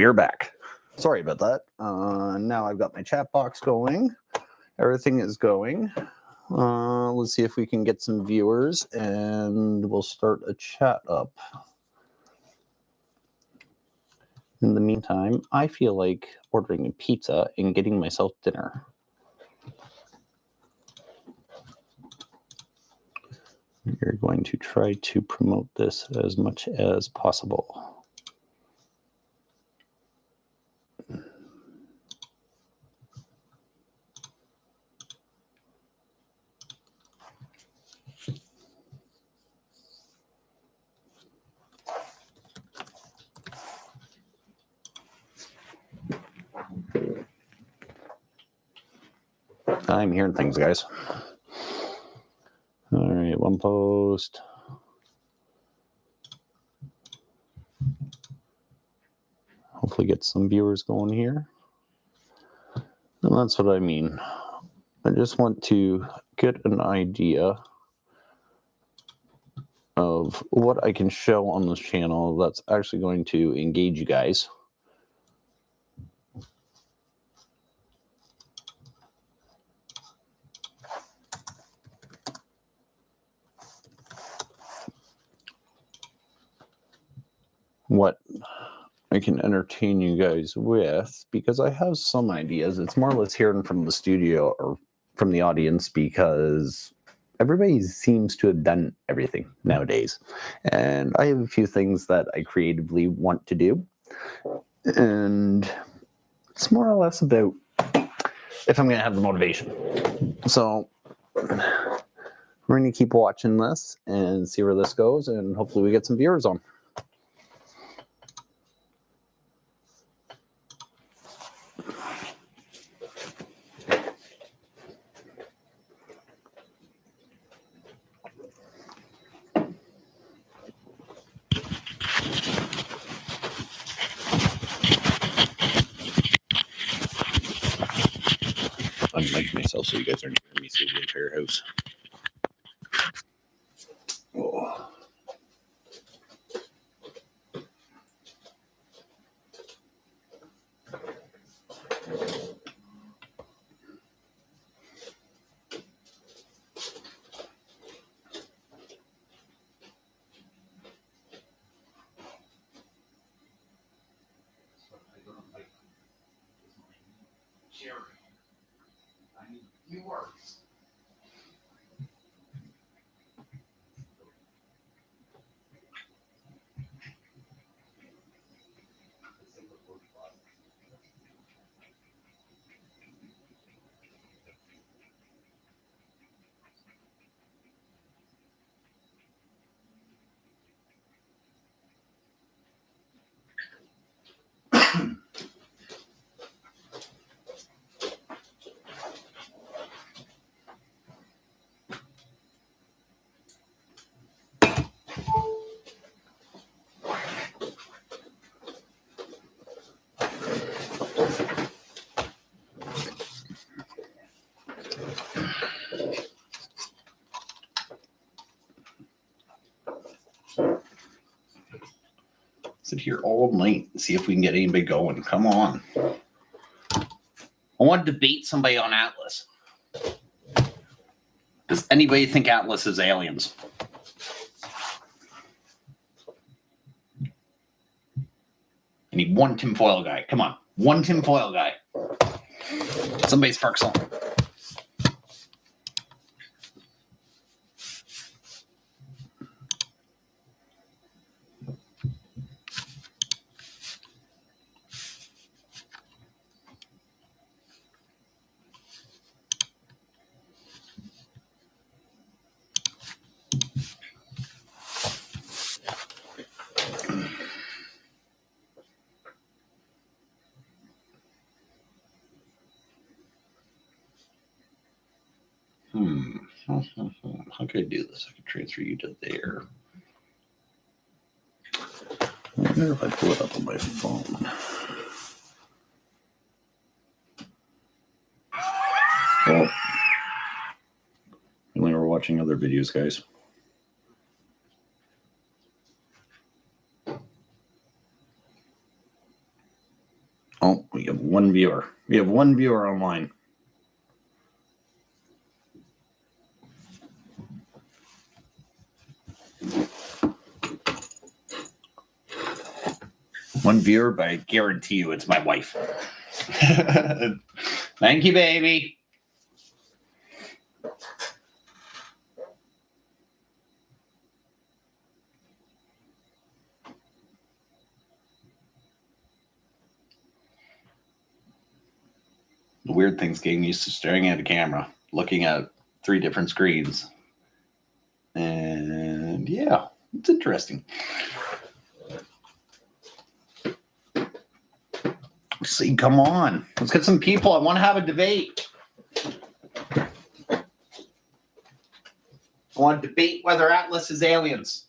we are back. Sorry about that. Now I've got my chat box going. Everything is going. Let's see if we can get some viewers, and we'll start a chat up. In the meantime, I feel like ordering a pizza and getting myself dinner. We're going to try to promote this as much as possible. I'm hearing things, guys. All right, one post. Hopefully get some viewers going here. And that's what I mean. I just want to get an idea of what I can show on this channel that's actually going to engage you guys. What I can entertain you guys with, because I have some ideas. It's more or less hearing from the studio or from the audience, because everybody seems to have done everything nowadays. And I have a few things that I creatively want to do. And it's more or less about if I'm going to have the motivation. So we're going to keep watching this and see where this goes, and hopefully we get some viewers on. I'm miking myself so you guys aren't hearing me through the entire house. Oh. Sit here all night and see if we can get anybody going. Come on. I want to debate somebody on Atlas. Does anybody think Atlas is aliens? I need one tinfoil guy. Come on. One tinfoil guy. Somebody spark something. How could I do this? I could transfer you to there. I wonder if I pull it up on my phone. Well, when we were watching other videos, guys. Oh, we have one viewer. We have one viewer online. One viewer, but I guarantee you it's my wife. Thank you, baby. The weird thing's getting used to staring at a camera, looking at 3 different screens. And yeah, it's interesting. See, come on. Let's get some people. I want to have a debate. I want to debate whether Atlas is aliens.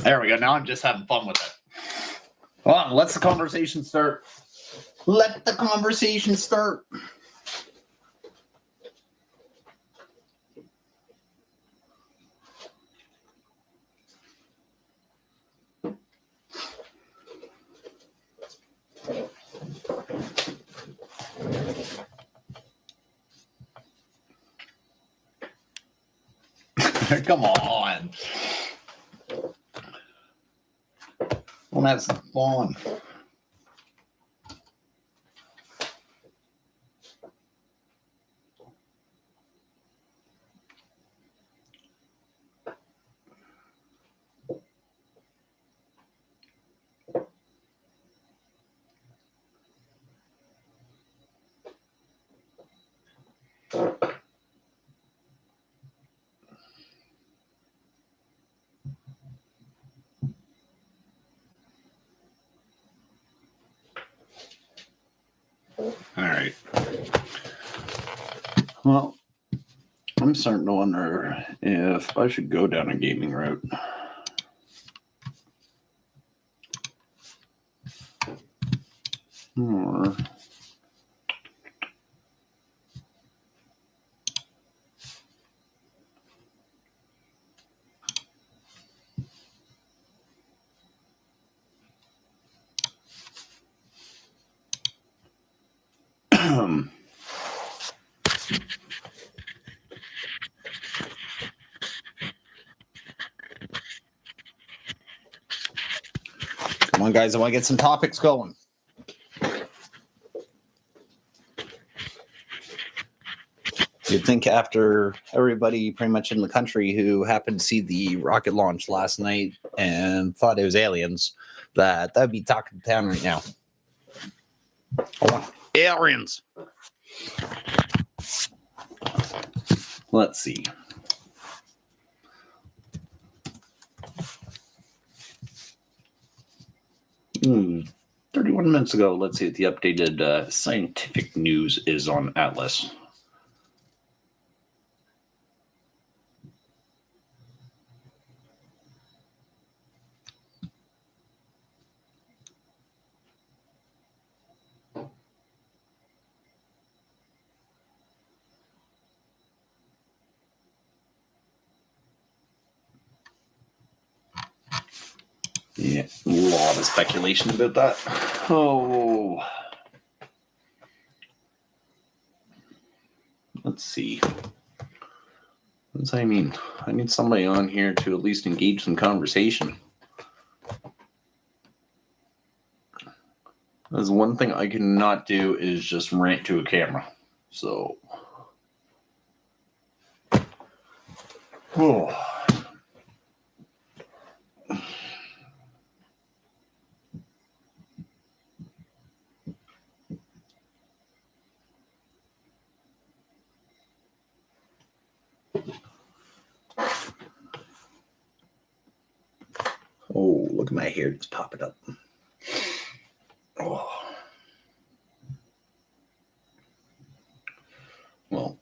There we go. Now I'm just having fun with it. Hold on, let's the conversation start. Let the conversation start. Come on. Well, that's fun. All right. Well, I'm starting to wonder if I should go down a gaming route. Or come on, guys. I want to get some topics going. You'd think after everybody pretty much in the country who happened to see the rocket launch last night and thought it was aliens, that'd be talking town right now. Oh, aliens. Let's see. 31 minutes ago. Let's see what the updated scientific news is on Atlas. Yeah, a lot of speculation about that. Oh, let's see. What does that mean? I need somebody on here to at least engage some conversation. There's one thing I cannot do is just rant to a camera. So, oh. Oh, look at my hair just popping up. Oh. Well.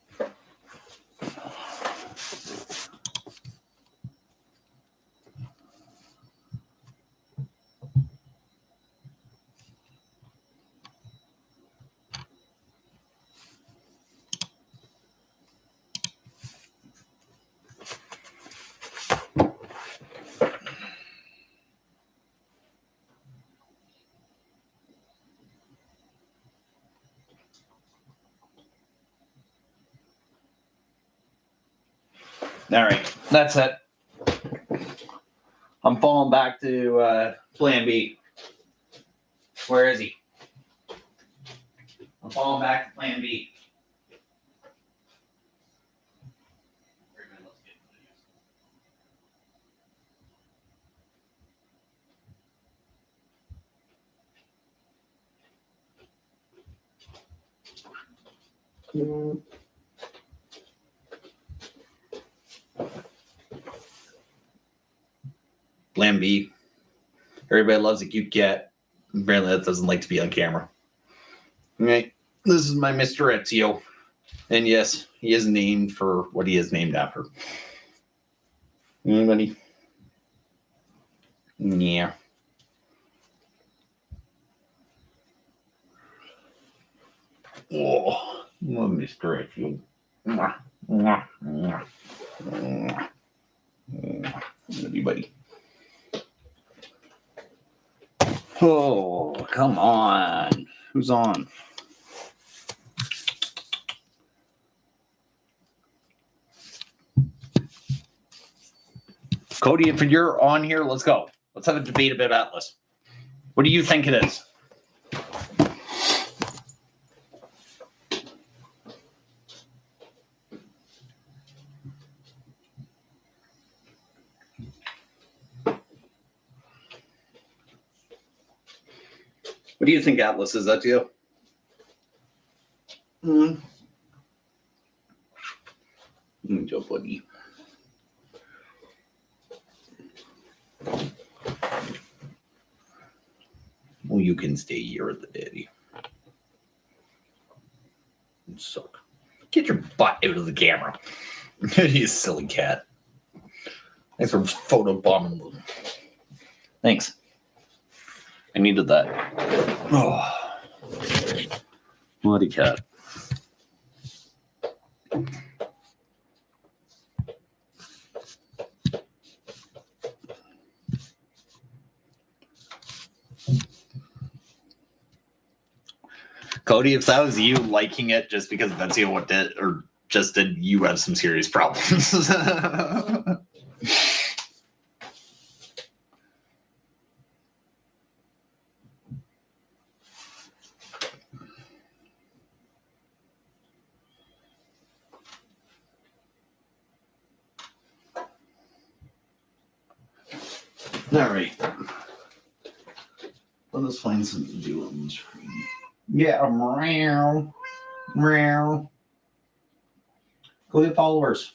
All right, that's it. I'm falling back to Plan B. Where is he? I'm falling back to Plan B. Plan B. Everybody loves a cute cat. Apparently, that doesn't like to be on camera. Okay, this is my Mr. Ezio. And yes, he is named for what he is named after. Anybody? Yeah. Oh, Mr. Ezio. Anybody? Oh, come on. Who's on? Cody, if you're on here, let's go. Let's have a debate about Atlas. What do you think it is? What do you think Atlas is? That to you? Joe buddy. Well, you can stay here at the daddy. You suck. Get your butt out of the camera. You silly cat. Thanks for photobombing them. Thanks. I needed that. Oh. Bloody cat. Cody, if that was you liking it just because that's what did, or just did you have some serious problems? All right. Let us find something to do on the screen. Yeah, meow. Meow. Go get followers.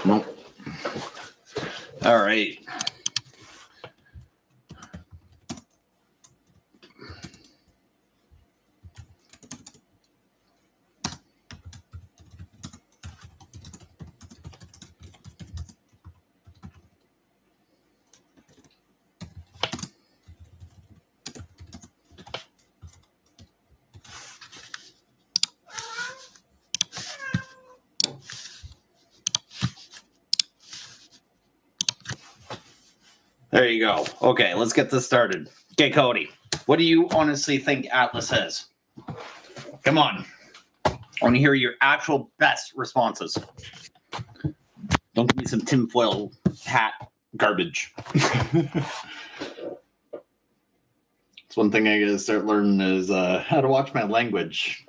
Nope. All right. There you go. Okay, let's get this started. Okay, Cody, what do you honestly think Atlas is? Come on. I want to hear your actual best responses. Don't give me some tinfoil hat garbage. It's one thing I gotta start learning is how to watch my language.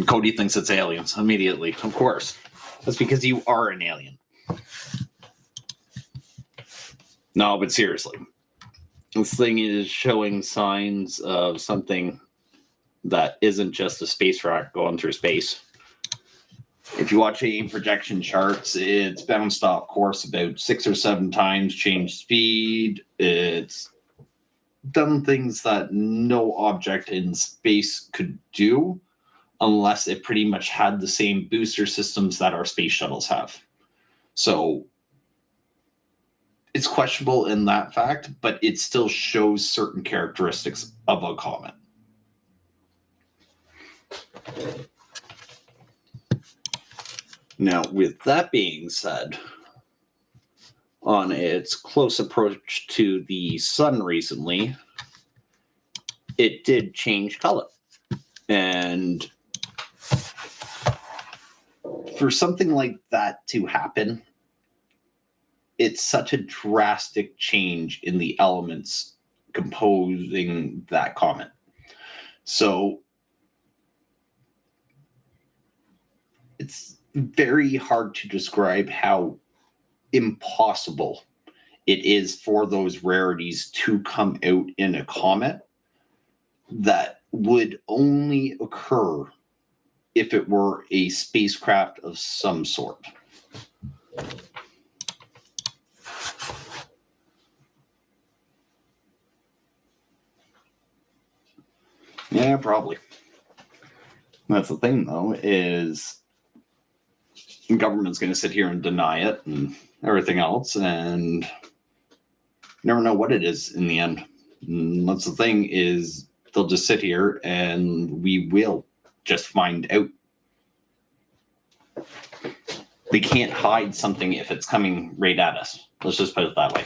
Cody thinks it's aliens immediately, of course. That's because you are an alien. No, but seriously. This thing is showing signs of something that isn't just a space rock going through space. If you watch any projection charts, it's bounced off course about 6 or 7 times, changed speed. It's done things that no object in space could do unless it pretty much had the same booster systems that our space shuttles have. So it's questionable in that fact, but it still shows certain characteristics of a comet. Now, with that being said, on its close approach to the sun recently, it did change color. And for something like that to happen, it's such a drastic change in the elements composing that comet. So it's very hard to describe how impossible it is for those rarities to come out in a comet that would only occur if it were a spacecraft of some sort. Yeah, probably. That's the thing, though, is the government's going to sit here and deny it and everything else, and you never know what it is in the end. And that's the thing, is they'll just sit here and we will just find out. They can't hide something if it's coming right at us. Let's just put it that way.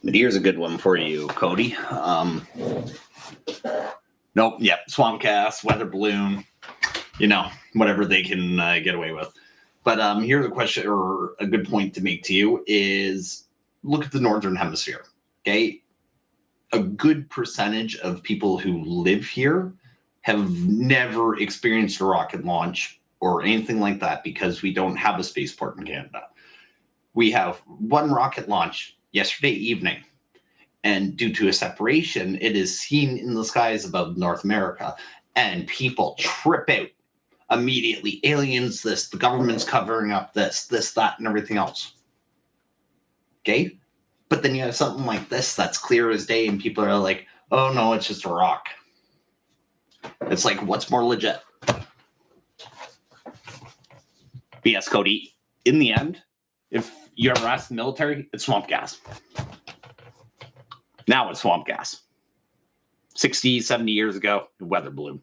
But here's a good one for you, Cody. Nope, yep, Swampcast, weather balloon, whatever they can get away with. But here's a question, or a good point to make to you, is look at the Northern Hemisphere, okay? A good percentage of people who live here have never experienced a rocket launch or anything like that because we don't have a spaceport in Canada. We have one rocket launch yesterday evening, and due to a separation, it is seen in the skies above North America, and people trip out immediately aliens, this, the government's covering up this, that, and everything else. Okay? But then you have something like this that's clear as day, and people are like, oh no, it's just a rock. It's like, what's more legit? But yes, Cody, in the end, if you ever ask the military, it's swamp gas. Now it's swamp gas. 60, 70 years ago, weather balloon.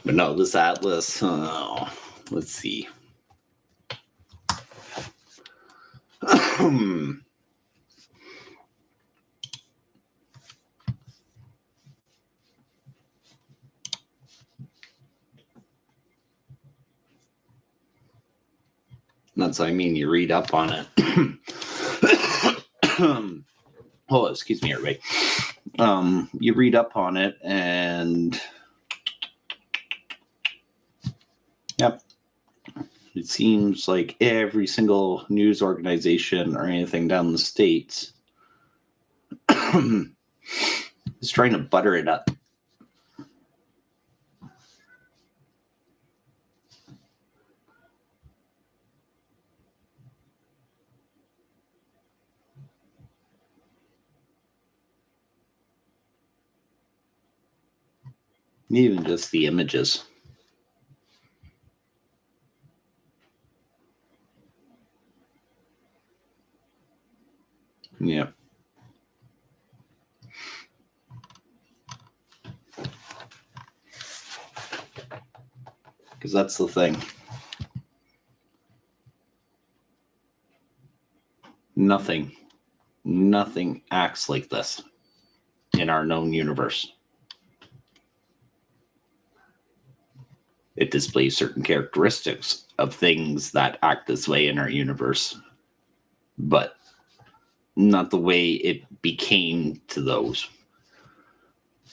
But no, this Atlas, let's see. That's what I mean. You read up on it. Oh, excuse me, everybody. You read up on it, and yep, it seems like every single news organization or anything down in the States is trying to butter it up. Even just the images. Yeah. Because that's the thing. Nothing acts like this in our known universe. It displays certain characteristics of things that act this way in our universe, but not the way it became to those.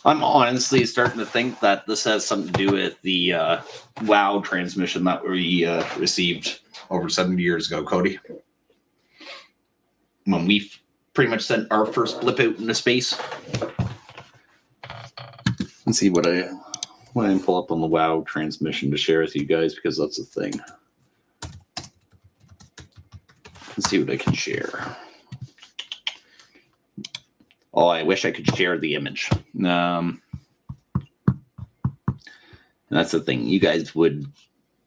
I'm honestly starting to think that this has something to do with the WoW transmission that we received over 70 years ago, Cody. When we pretty much sent our first blip out into space. Let's see what I pull up on the WoW transmission to share with you guys, because that's the thing. Let's see what I can share. Oh, I wish I could share the image. That's the thing. You guys would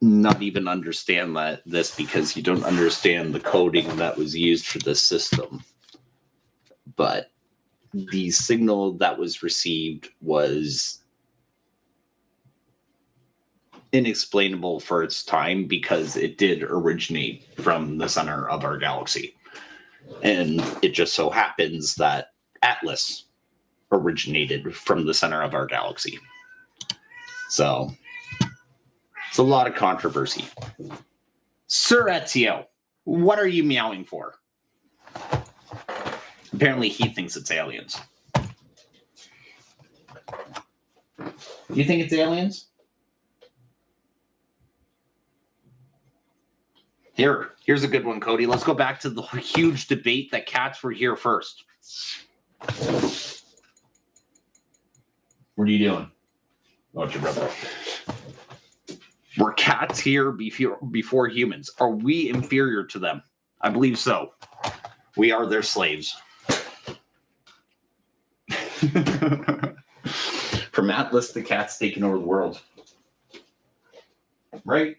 not even understand this because you don't understand the coding that was used for this system. But the signal that was received was inexplainable for its time, because it did originate from the center of our galaxy. And it just so happens that Atlas originated from the center of our galaxy. So it's a lot of controversy. Sir Ezio, what are you meowing for? Apparently he thinks it's aliens. Do you think it's aliens? Here's a good one, Cody. Let's go back to the huge debate that cats were here first. What are you doing? Oh, it's your brother. Were cats here before humans? Are we inferior to them? I believe so. We are their slaves. From Atlas, the cat's taking over the world. Right?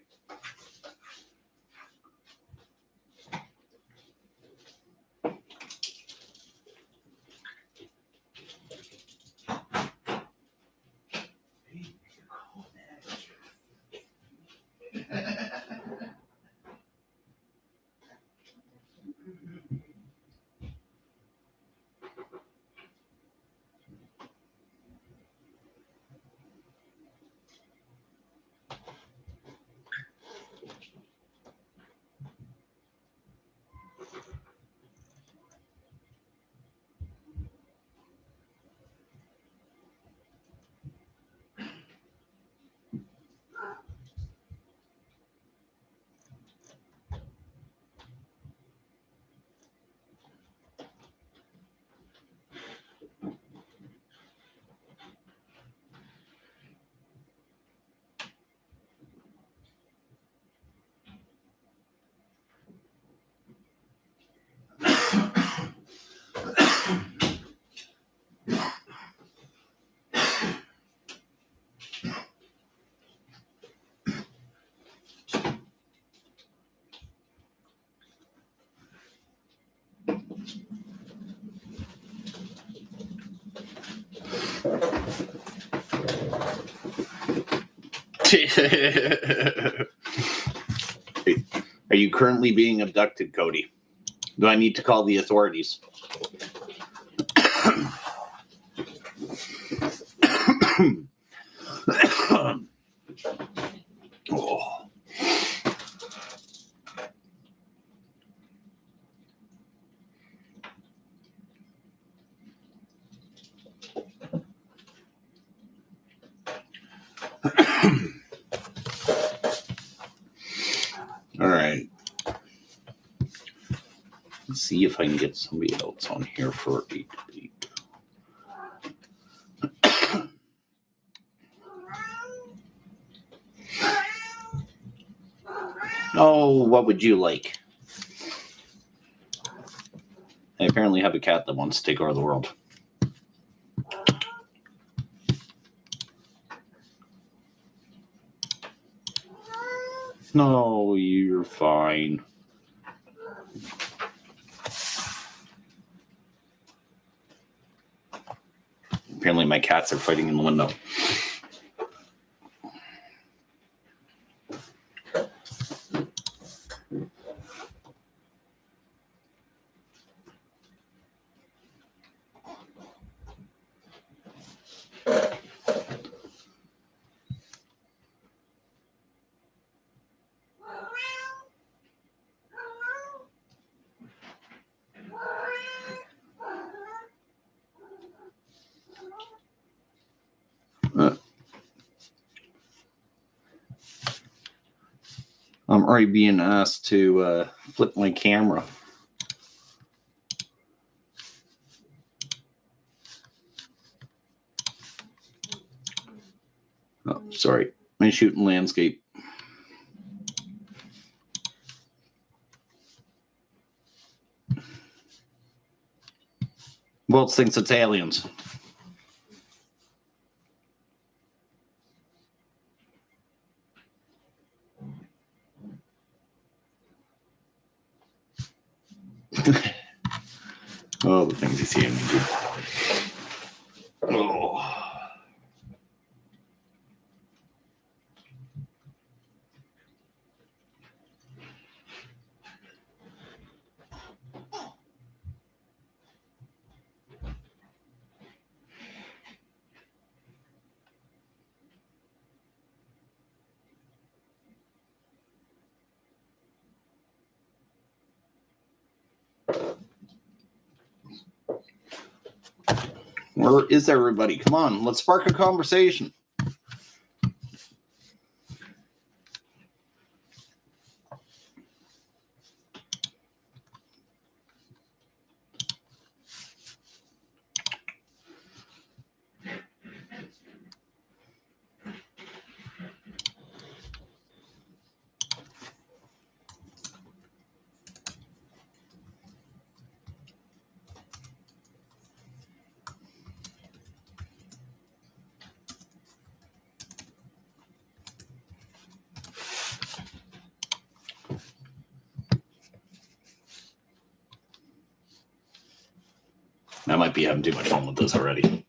Are you currently being abducted, Cody? Do I need to call the authorities? Oh. All right. Let's see if I can get somebody else on here for 8 8. Oh, what would you like? I apparently have a cat that wants to take over the world. No, you're fine. Apparently my cats are fighting in the window. I'm already being asked to flip my camera. Oh, sorry. I'm shooting landscape. Walt thinks it's aliens. Oh, the things you see in me do. Oh. Where is everybody? Come on, let's spark a conversation. I might be having too much fun with this already.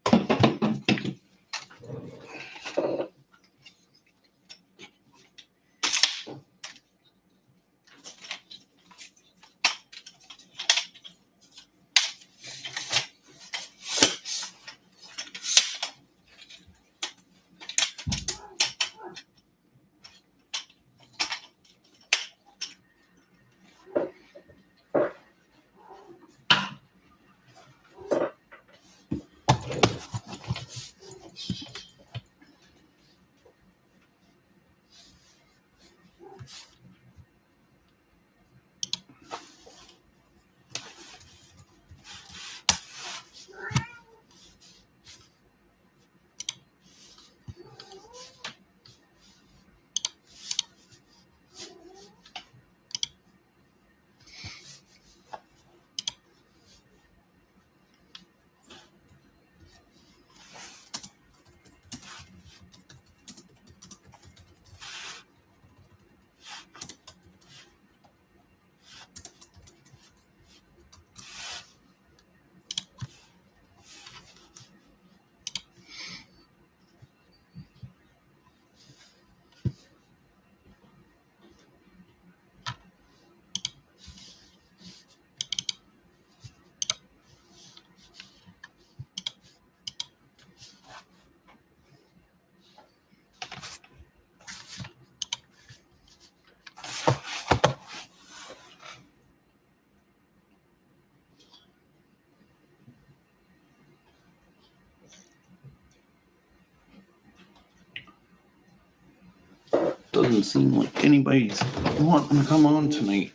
doesn't seem like anybody's wanting to come on tonight.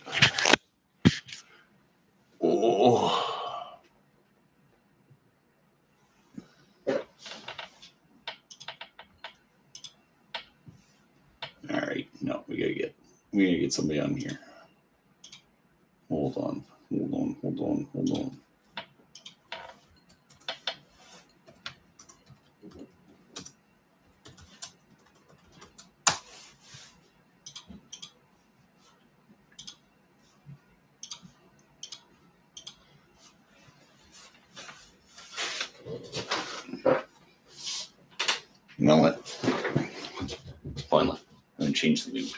Oh. All right, no, we gotta get somebody on here. Hold on. You know what? Finally, I'm gonna change the mood.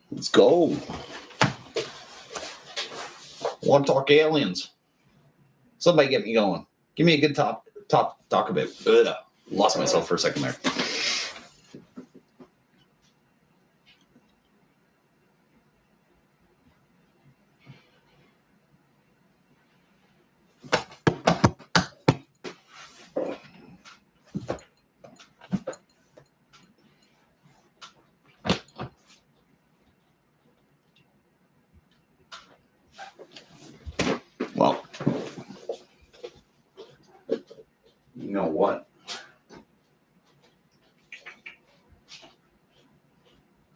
Let's go. Want to talk aliens? Somebody get me going. Give me a good talk about. Lost myself for a second there. Well, you know what?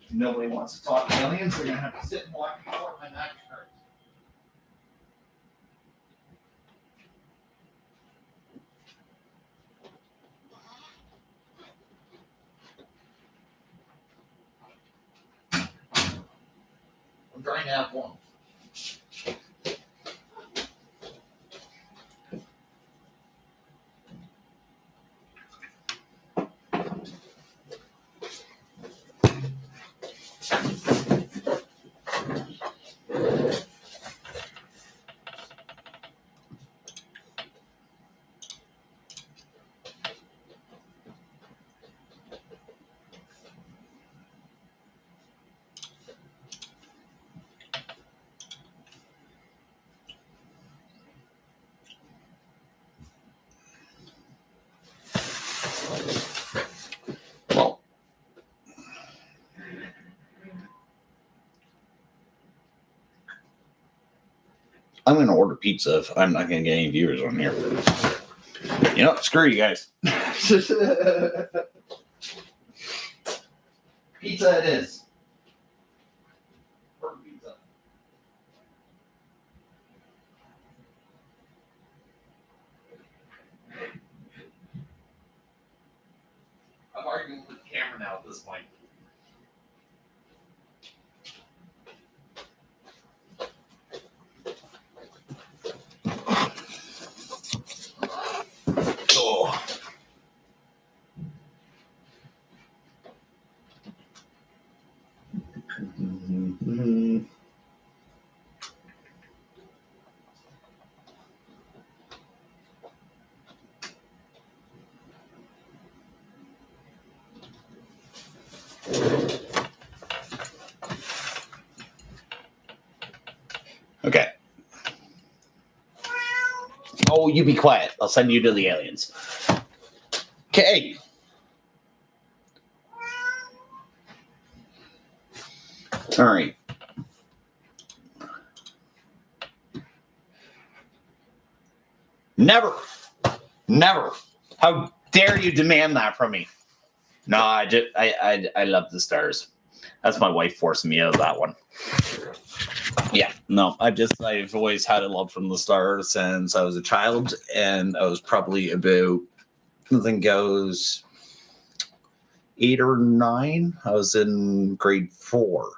Nobody wants to talk aliens. They're gonna have to sit and watch me sort my match cards. I'm trying to have one. Well, I'm going to order pizza if I'm not going to get any viewers on here. You know, screw you guys. Pizza it is. Order pizza. I'm arguing with the camera now at this point. Oh. Mm-hmm. Okay. Oh, you be quiet. I'll send you to the aliens. Okay. All right. Never. How dare you demand that from me? No, I love the stars. That's my wife forcing me out of that one. Yeah, no, I've always had a love from the stars since I was a child, and I was probably about, I think I was 8 or 9. I was in grade 4,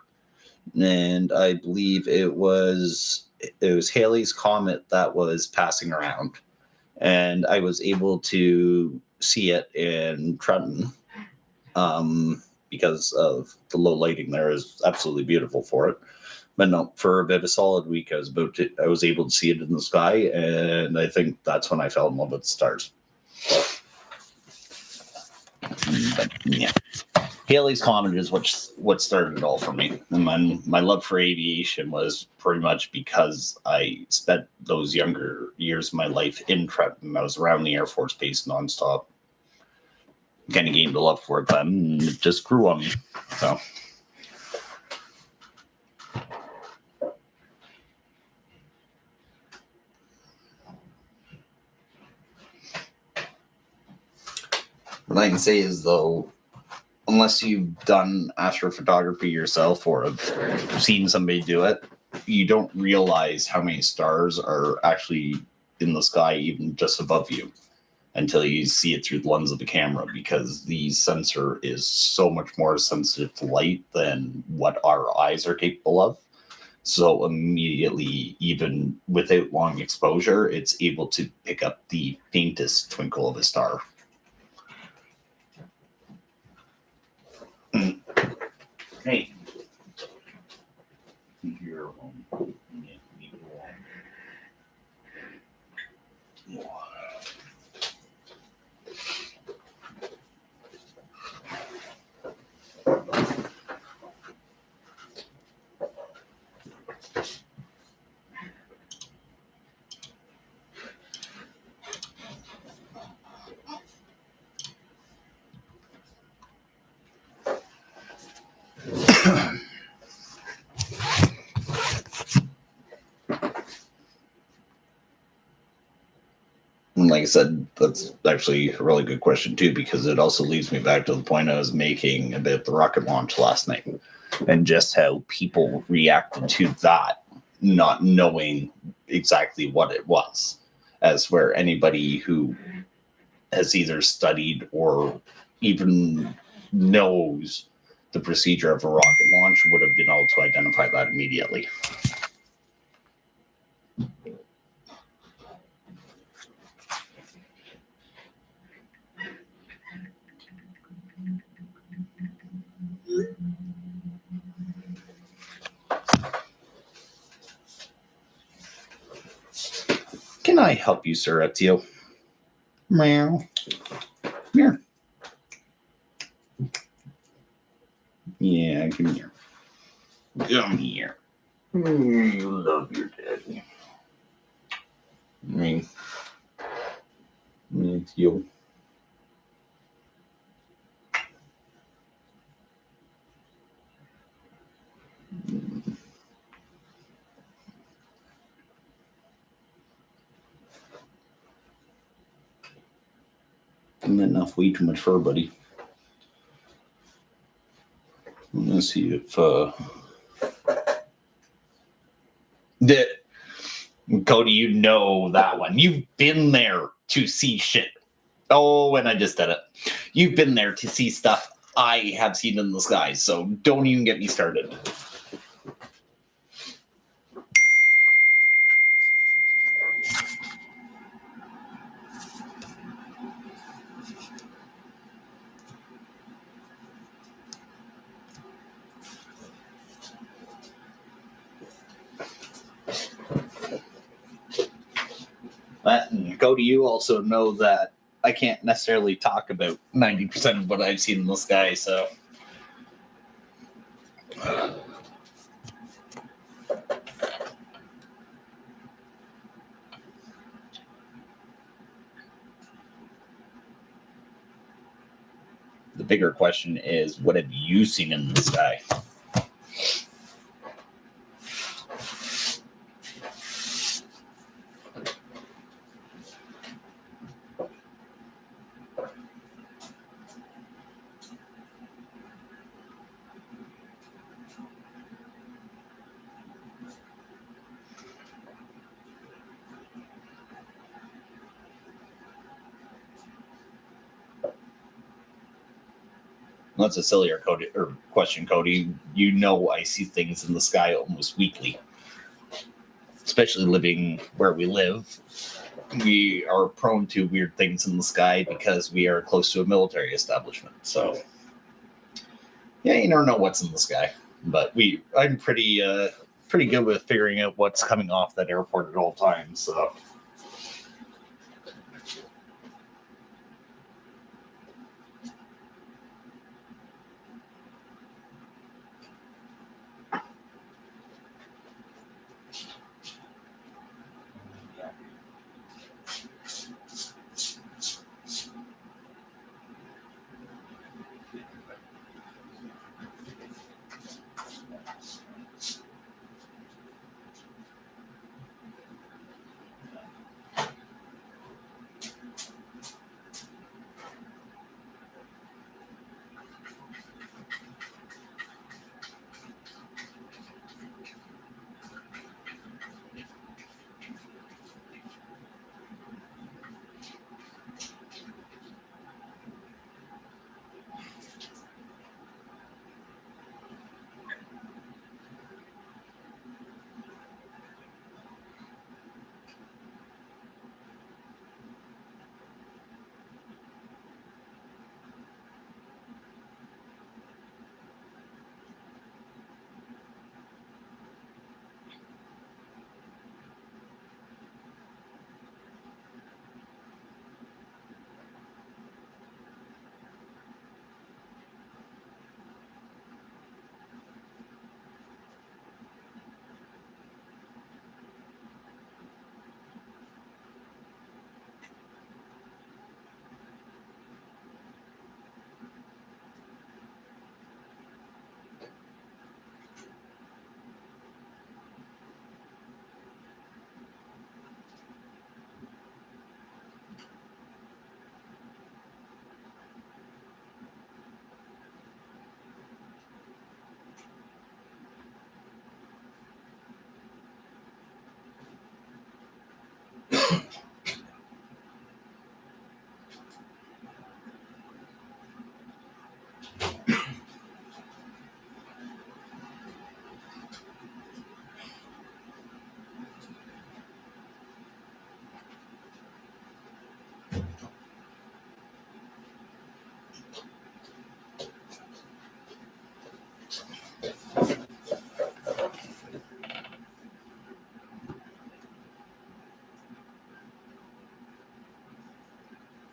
and I believe it was Halley's Comet that was passing around, and I was able to see it in Trenton because of the low lighting there is absolutely beautiful for it. But no, for a solid week, I was able to see it in the sky, and I think that's when I fell in love with the stars. But yeah, Halley's Comet is what started it all for me. And my love for aviation was pretty much because I spent those younger years of my life in Trenton. I was around the Air Force Base nonstop. Kind of gained a love for it, but it just grew on me. So. What I can say is, though, unless you've done astrophotography yourself or have seen somebody do it, you don't realize how many stars are actually in the sky, even just above you, until you see it through the lens of the camera, because the sensor is so much more sensitive to light than what our eyes are capable of. So immediately, even without long exposure, it's able to pick up the faintest twinkle of a star. Hey. You're home. And like I said, that's actually a really good question too, because it also leads me back to the point I was making about the rocket launch last night and just how people reacted to that, not knowing exactly what it was, as where anybody who has either studied or even knows the procedure of a rocket launch would have been able to identify that immediately. Can I help you, Sir Ezio? Meow. Here. Yeah, come here. Come here. You love your daddy. It's you. I'm letting off way too much fur, buddy. I'm gonna see if Cody, you know that one. You've been there to see shit. Oh, and I just did it. You've been there to see stuff I have seen in the sky, so don't even get me started. And Cody, you also know that I can't necessarily talk about 90% of what I've seen in the sky, so. The bigger question is, what have you seen in the sky? That's a sillier question, Cody. You know I see things in the sky almost weekly, especially living where we live. we are prone to weird things in the sky because we are close to a military establishment. So, yeah, you never know what's in the sky. But I'm pretty good with figuring out what's coming off that airport at all times. So.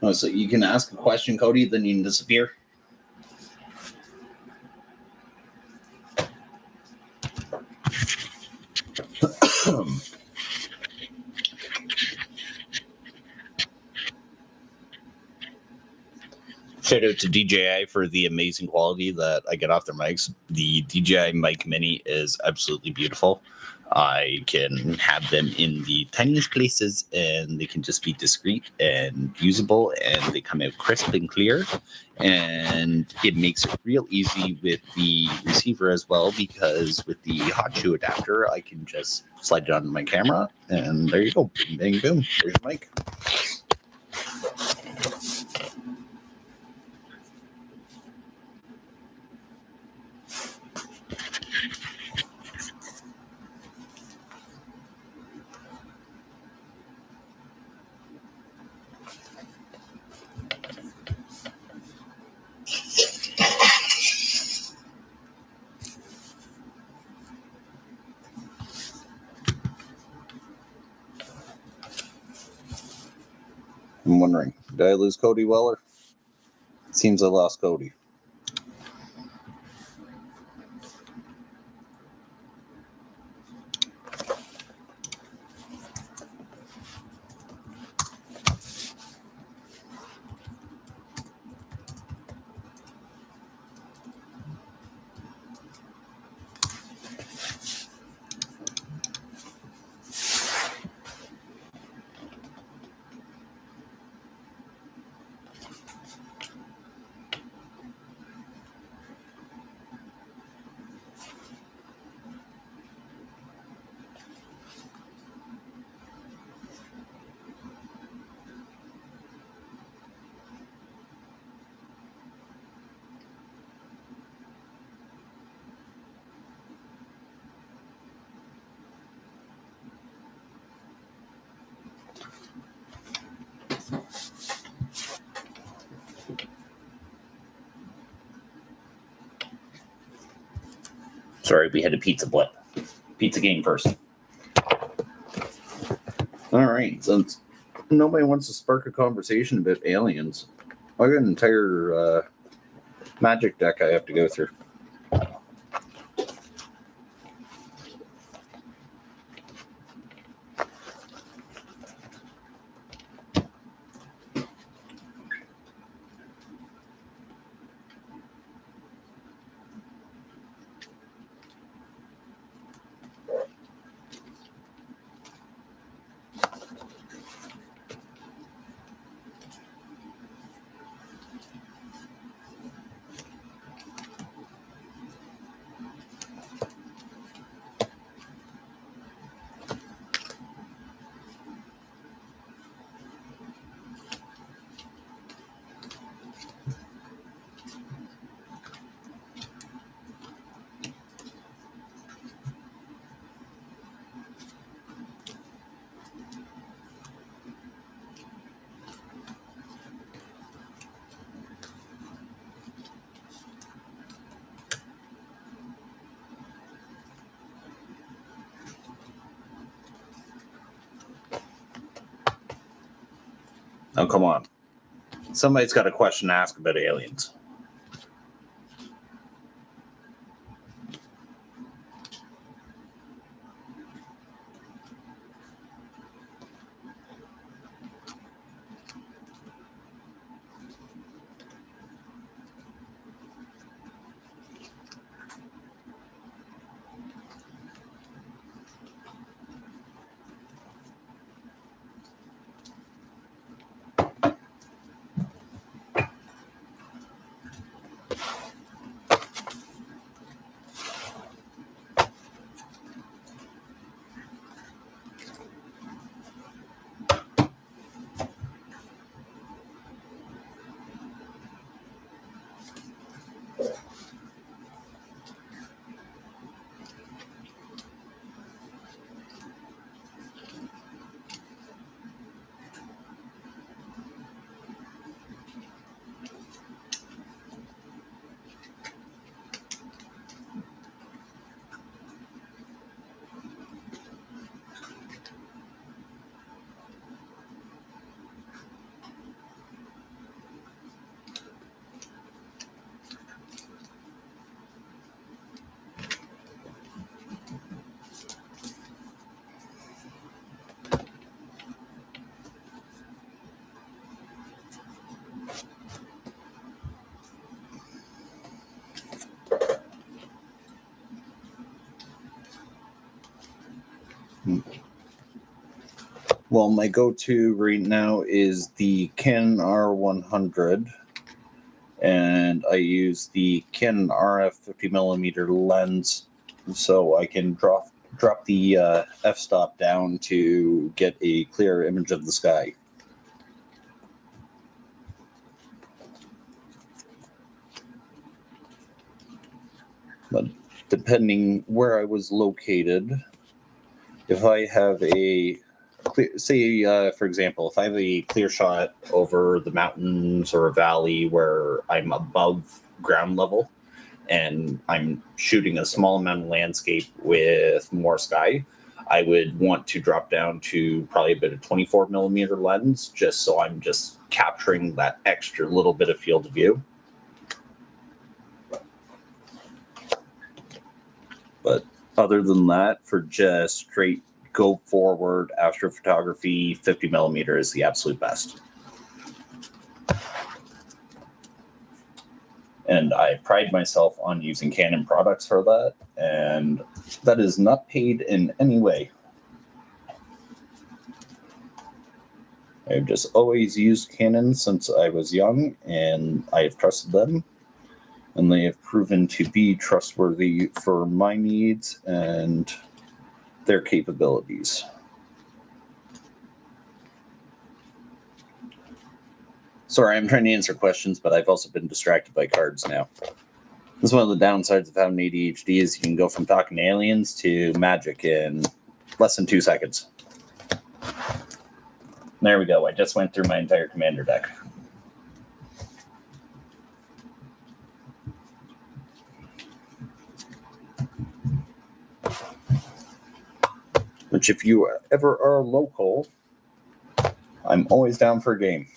Oh, so you can ask a question, Cody, then you can disappear? Shout out to DJI for the amazing quality that I get off their mics. The DJI Mic Mini is absolutely beautiful. I can have them in the tiniest places and they can just be discreet and usable, and they come out crisp and clear. And it makes it real easy with the receiver as well, because with the hot shoe adapter, I can just slide it onto my camera and there you go. Bing, bang, boom. There's your mic. I'm wondering, did I lose Cody Weller? It seems I lost Cody. Sorry, we had a pizza blip. Pizza game first. All right, since nobody wants to spark a conversation about aliens, I got an entire magic deck I have to go through. Oh, come on. Somebody's got a question to ask about aliens. Well, my go-to right now is the Canon R100, and I use the Canon RF 50mm lens, so I can drop the f-stop down to get a clear image of the sky. But depending where I was located, if I have a clear, say, for example, if I have a clear shot over the mountains or a valley where I'm above ground level and I'm shooting a small amount of landscape with more sky, I would want to drop down to probably about a 24mm lens, just so I'm just capturing that extra little bit of field of view. But other than that, for just straight go forward astrophotography, 50mm is the absolute best. And I pride myself on using Canon products for that, and that is not paid in any way. I've just always used Canon since I was young, and I've trusted them. And they have proven to be trustworthy for my needs and their capabilities. Sorry, I'm trying to answer questions, but I've also been distracted by cards now. This is one of the downsides of having ADHD is you can go from talking to aliens to magic in less than 2 seconds. There we go. I just went through my entire commander deck. which if you ever are local, I'm always down for a game.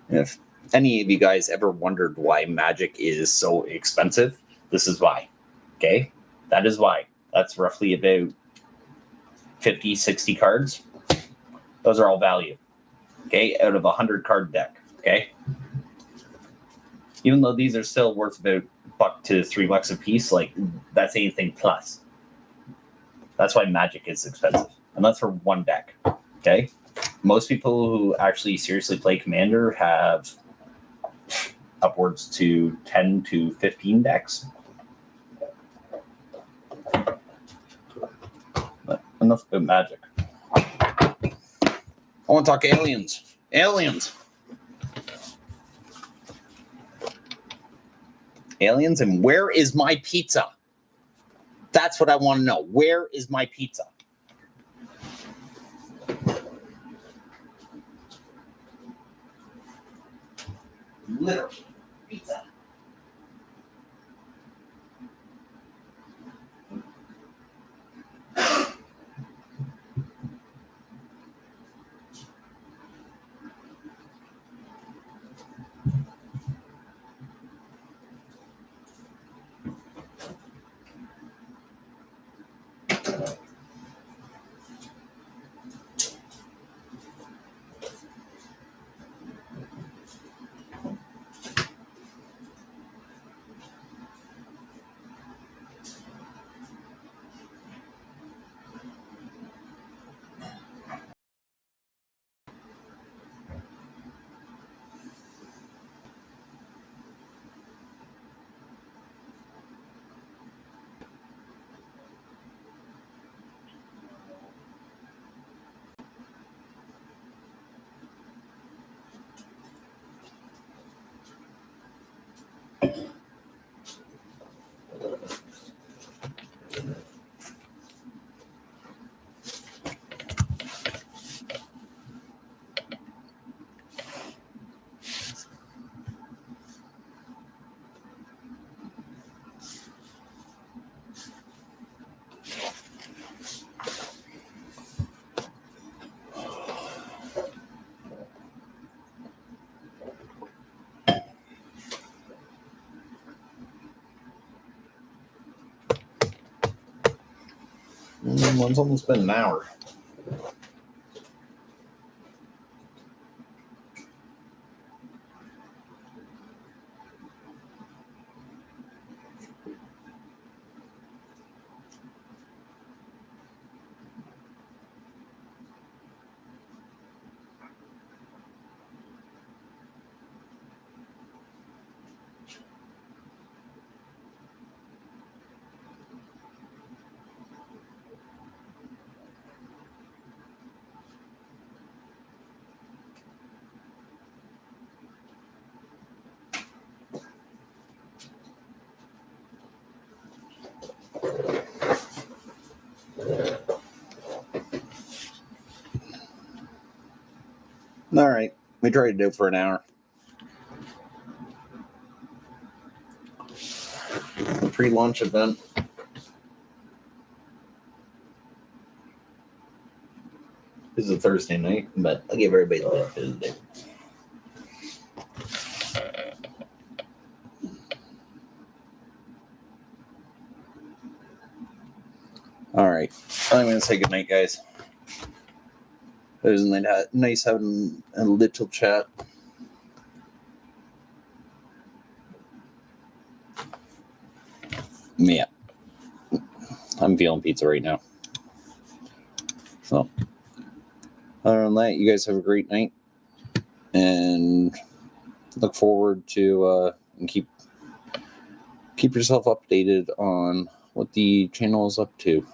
And if any of you guys ever wondered why Magic is so expensive, this is why. Okay? That is why. That's roughly about 50, 60 cards. Those are all value. Okay? Out of a 100 card deck. Okay? Even though these are still worth about $1 to $3 a piece, like that's anything plus. That's why Magic is expensive. And that's for one deck. Okay? Most people who actually seriously play Commander have upwards to 10 to 15 decks. But enough about Magic. I want to talk aliens. Aliens. Aliens, and where is my pizza? That's what I want to know. Where is my pizza? Literally, pizza. One's almost been an hour. All right, we tried to do it for an hour. The pre-launch event. This is a Thursday night, but I'll give everybody the benefit of the day. All right, I'm going to say goodnight, guys. It was nice having a little chat. Yeah, I'm feeling pizza right now. So, other than that, you guys have a great night, and look forward to and keep yourself updated on what the channel is up to.